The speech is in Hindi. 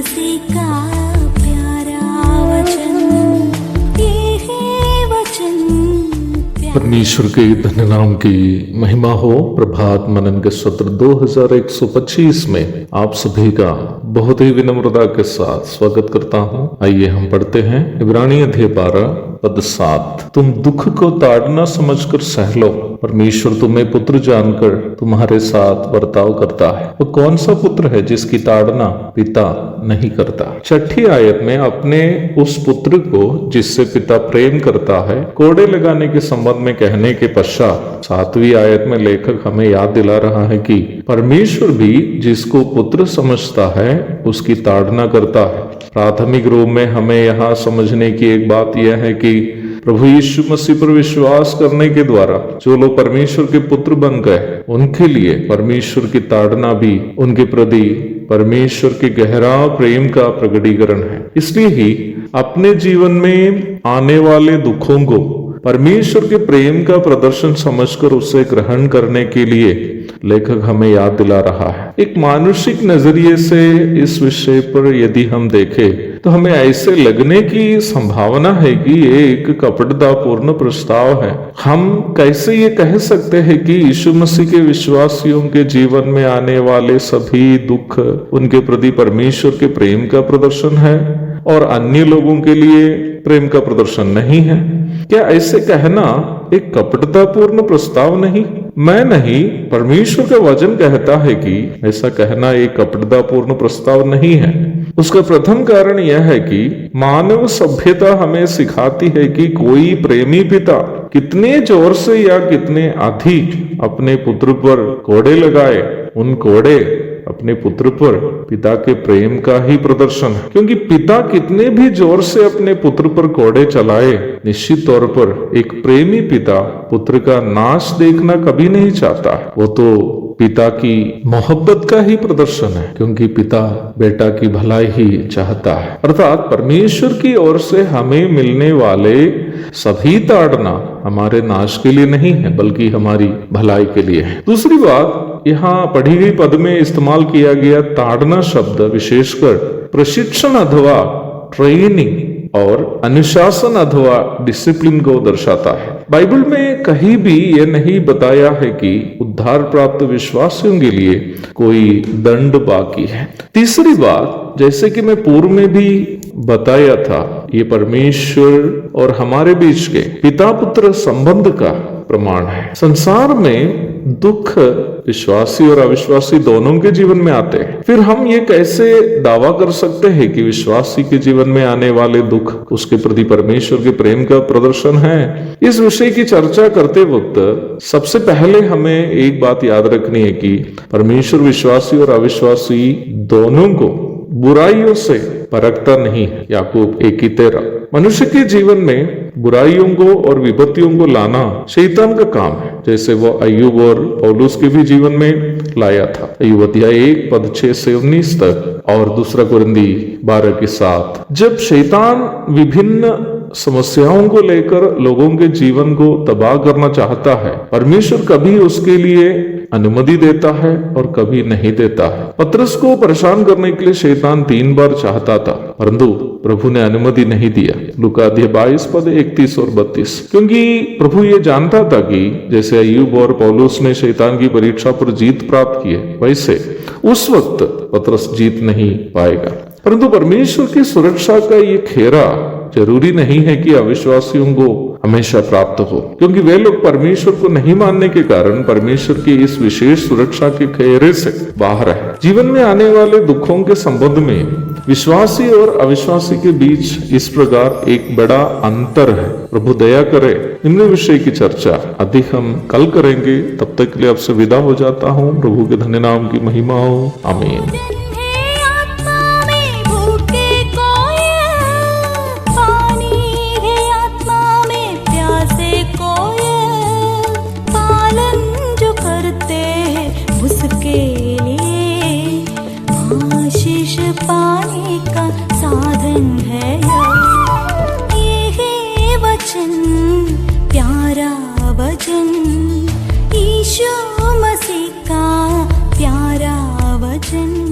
मसीह का प्यारा वचन, ये है वचन प्यारा। परमेश्वर के धन्य नाम की महिमा हो। प्रभात मनन के सत्र 2125 में आप सभी का बहुत ही विनम्रता के साथ स्वागत करता हूँ। आइए हम पढ़ते हैं इब्रानी अध्याय 12 पद 7। तुम दुख को ताड़ना समझकर सह लो, परमेश्वर तुम्हें पुत्र जानकर तुम्हारे साथ बर्ताव करता है। वो कौन सा पुत्र है जिसकी ताड़ना पिता नहीं करता। 6ठी आयत में अपने उस पुत्र को जिससे पिता प्रेम करता है कोड़े लगाने के संबंध में कहने के पश्चात 7वीं आयत में लेखक हमें याद दिला रहा है कि परमेश्वर भी जिसको पुत्र समझता है उसकी ताड़ना करता है। प्राथमिक रूप में हमें यहाँ समझने की एक बात यह है कि प्रभु यीशु मसीह पर विश्वास करने के द्वारा जो लोग परमेश्वर के पुत्र बन गए उनके लिए परमेश्वर की ताड़ना भी उनके प्रति परमेश्वर के गहरा प्रेम का प्रकटीकरण है। इसलिए ही अपने जीवन में आने वाले दुखों को परमेश्वर के प्रेम का प्रदर्शन समझकर उसे ग्रहण करने के लिए लेखक हमें याद दिला रहा है। एक मानुषिक नजरिए से इस विषय पर यदि हम देखें तो हमें ऐसे लगने की संभावना है कि ये एक कपटतापूर्ण प्रस्ताव है। हम कैसे ये कह सकते हैं कि यीशु मसीह के विश्वासियों के जीवन में आने वाले सभी दुख उनके प्रति परमेश्वर के प्रेम का प्रदर्शन है और अन्य लोगों के लिए प्रेम का प्रदर्शन नहीं है। क्या ऐसे कहना एक कपटतापूर्ण प्रस्ताव नहीं? मैं नहीं, परमेश्वर का वचन कहता है कि ऐसा कहना एक कपटतापूर्ण प्रस्ताव नहीं है। उसका प्रथम कारण यह है कि मानव सभ्यता हमें सिखाती है कि कोई प्रेमी पिता कितने जोर से या कितने अधिक अपने पुत्र पर कोड़े लगाए, उन कोड़े अपने पुत्र पर पिता के प्रेम का ही प्रदर्शन है। क्योंकि पिता कितने भी जोर से अपने पुत्र पर कोड़े चलाए, निश्चित तौर पर एक प्रेमी पिता पुत्र का नाश देखना कभी नहीं चाहता। वो तो पिता की मोहब्बत का ही प्रदर्शन है, क्योंकि पिता बेटा की भलाई ही चाहता है। अर्थात परमेश्वर की ओर से हमें मिलने वाले सभी ताड़ना हमारे नाश के लिए नहीं है बल्कि हमारी भलाई के लिए है। दूसरी बात, यहाँ पढ़ी गई पद में इस्तेमाल किया गया ताड़ना शब्द विशेषकर प्रशिक्षण अथवा ट्रेनिंग और अनुशासन अथवा डिसिप्लिन को दर्शाता है। बाइबल में कहीं भी यह नहीं बताया है कि उद्धार प्राप्त विश्वासियों के लिए कोई दंड बाकी है। तीसरी बात, जैसे कि मैं पूर्व में भी बताया था, ये परमेश्वर और हमारे बीच के पिता पुत्र संबंध का प्रमाण है। संसार में दुख विश्वासी और अविश्वासी दोनों के जीवन में आते हैं। फिर हम ये कैसे दावा कर सकते हैं कि विश्वासी के जीवन में आने वाले दुख उसके प्रति परमेश्वर के प्रेम का प्रदर्शन है? इस विषय की चर्चा करते वक्त सबसे पहले हमें एक बात याद रखनी है कि परमेश्वर विश्वासी और अविश्वासी दोनों को बुराइयों से परखता नहीं है। याकूब 1:13। मनुष्य के जीवन में बुराइयों को और विपत्तियों को लाना शैतान का काम है, जैसे वो अय्यूब और पौलुस के भी जीवन में लाया था। अय्यूब अध्याय 1 पद 6 से 19 तक और 2 कुरिन्थी 12:7। जब शैतान विभिन्न समस्याओं को लेकर लोगों के जीवन को तबाह करना चाहता है, परमेश्वर कभी उसके लिए अनुमति देता है और कभी नहीं देता है। पतरस को परेशान करने के लिए शैतान 3 बार चाहता था, परंतु प्रभु ने अनुमति नहीं दिया। लूका अध्याय 22 पद 31 और 32। क्योंकि प्रभु ये जानता था कि जैसे अय्यूब और पौलुस ने शैतान की परीक्षा पर जीत प्राप्त की है, वैसे उस वक्त पतरस जीत नहीं पाएगा। परंतु परमेश्वर की सुरक्षा का ये खेरा जरूरी नहीं है कि अविश्वासियों को हमेशा प्राप्त हो, क्योंकि वे लोग परमेश्वर को नहीं मानने के कारण परमेश्वर की इस विशेष सुरक्षा के घेरे से बाहर है। जीवन में आने वाले दुखों के संबंध में विश्वासी और अविश्वासी के बीच इस प्रकार एक बड़ा अंतर है। प्रभु दया करे, निम्न विषय की चर्चा अधिक हम कल करेंगे। तब तक के लिए आपसे विदा हो जाता हूँ। प्रभु के धन्य नाम की महिमा हो। आमीन। पाने का साधन है ये है वचन, प्यारा वचन, यीशु मसीह का प्यारा वचन।